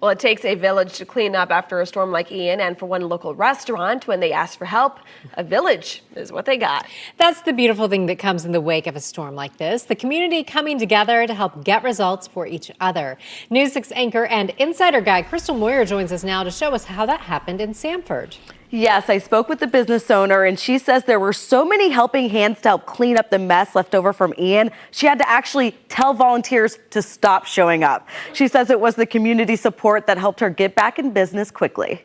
Well, it takes a village to clean up after a storm like Ian, and for one local restaurant, when they asked for help, a village is what they got. That's the beautiful thing that comes in the wake of a storm like this. The community coming together to help get results for each other. News 6 anchor and insider guy Crystal Moyer joins us now to show us how that happened in Sanford. Yes, I spoke with the business owner, and she says there were so many helping hands to help clean up the mess left over from Ian. She had to actually tell volunteers to stop showing up. She says it was the community support that helped her get back in business quickly.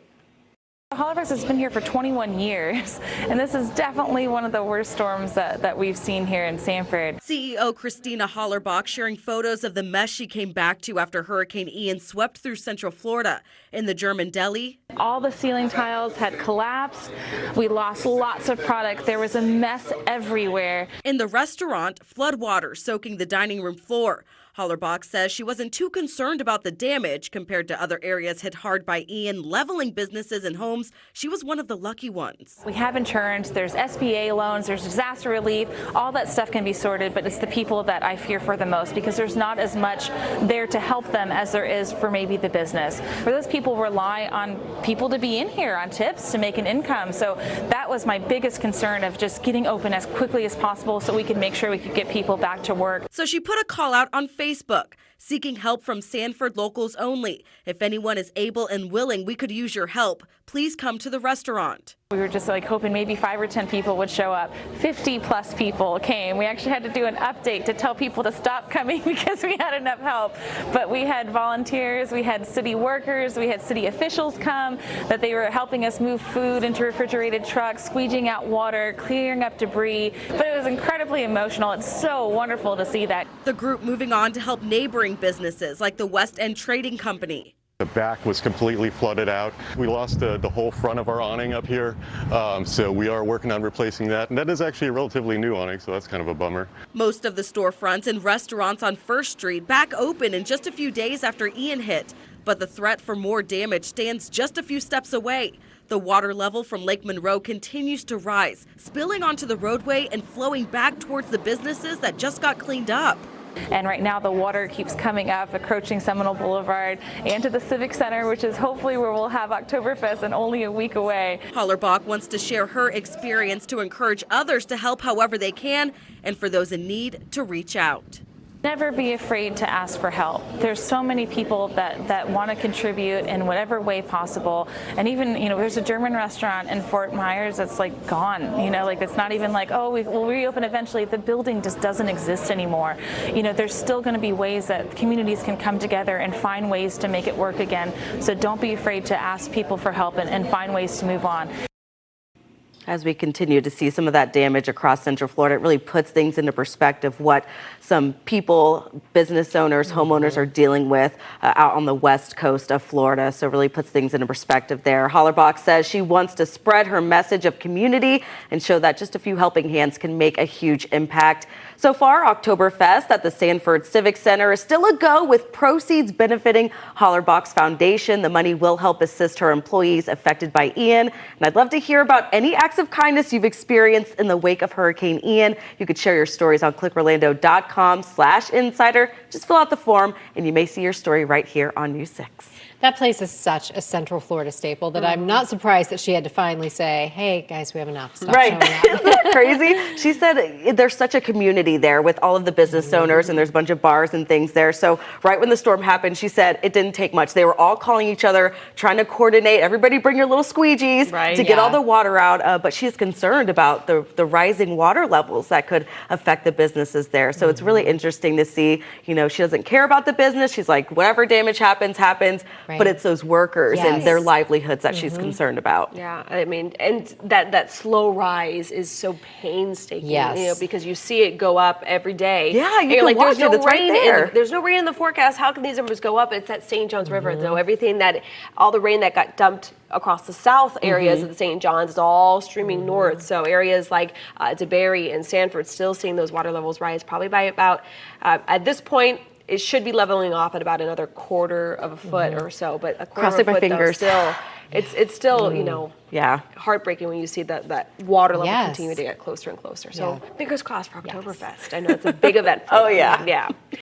Hollerbach has been here for 21 years, and this is definitely one of the worst storms that we've seen here in Sanford. CEO Christina Hollerbach sharing photos of the mess she came back to after Hurricane Ian swept through Central Florida. In the German deli, all the ceiling tiles had collapsed. We lost lots of product. There was a mess everywhere. In the restaurant, floodwater soaking the dining room floor. Hollerbach says she wasn't too concerned about the damage compared to other areas hit hard by Ian, leveling businesses and homes. She was one of the lucky ones. We have insurance, there's SBA loans, there's disaster relief, all that stuff can be sorted, but it's the people that I fear for the most because there's not as much there to help them as there is for maybe the business. For those people rely on people to be in here on tips to make an income. So that was my biggest concern of just getting open as quickly as possible so we could make sure we could get people back to work. So she put a call out on Facebook, seeking help from Sanford locals only. If anyone is able and willing, we could use your help. Please come to the restaurant. We were just hoping maybe 5 or 10 people would show up. 50 plus people came. We actually had to do an update to tell people to stop coming because we had enough help. But we had volunteers, we had city workers, we had city officials come, that they were helping us move food into refrigerated trucks, squeegeing out water, clearing up debris. But it was incredibly emotional. It's so wonderful to see that. The group moving on to help neighboring businesses like the West End Trading Company. The back was completely flooded out. We lost the whole front of our awning up here, so we are working on replacing that. And that is actually a relatively new awning, so that's kind of a bummer. Most of the storefronts and restaurants on First Street back open in just a few days after Ian hit. But the threat for more damage stands just a few steps away. The water level from Lake Monroe continues to rise, spilling onto the roadway and flowing back towards the businesses that just got cleaned up. And right now the water keeps coming up, approaching Seminole Boulevard and to the Civic Center, which is hopefully where we'll have Oktoberfest and only a week away. Hollerbach wants to share her experience to encourage others to help however they can, and for those in need to reach out. Never be afraid to ask for help. There's so many people that want to contribute in whatever way possible. And even, there's a German restaurant in Fort Myers that's gone. It's not even oh, we'll reopen eventually. The building just doesn't exist anymore. There's still going to be ways that communities can come together and find ways to make it work again. So don't be afraid to ask people for help and find ways to move on. As we continue to see some of that damage across Central Florida, it really puts things into perspective what some people, business owners, homeowners are dealing with out on the west coast of Florida. So it really puts things into perspective there. Hollerbach says she wants to spread her message of community and show that just a few helping hands can make a huge impact. So far, Oktoberfest at the Sanford Civic Center is still a go, with proceeds benefiting Hollerbach's foundation. The money will help assist her employees affected by Ian. And I'd love to hear about any acts of kindness you've experienced in the wake of Hurricane Ian. You could share your stories on clickorlando.com/insider. Just fill out the form and you may see your story right here on News 6. That place is such a Central Florida staple that I'm not surprised that she had to finally say, hey, guys, we have enough. Stop showing up. Isn't that crazy? She said there's such a community there with all of the business owners, and there's a bunch of bars and things there. So right when the storm happened, she said it didn't take much. They were all calling each other, trying to coordinate. Everybody bring your little squeegees to get all the water out. But she is concerned about the rising water levels that could affect the businesses there. So it's really interesting to see, she doesn't care about the business. She's like, whatever damage happens. But it's those workers and their livelihoods that she's concerned about. Yeah, I mean, and that slow rise is so painstaking, because you see it go up every day. Yeah, you can watch it. It's right there. There's no rain in the forecast. How can these numbers go up? It's at St. Johns River, though. All the rain that got dumped across the south areas of the St. Johns is all streaming north. So areas like DeBary and Sanford still seeing those water levels rise, probably by about, at this point, it should be leveling off at about another quarter of a foot or so, but a quarter Crossing of a foot, my fingers. Though, it's still, heartbreaking when you see that water level continue to get closer and closer. So fingers crossed for Oktoberfest. I know it's a big event. For them. Yeah.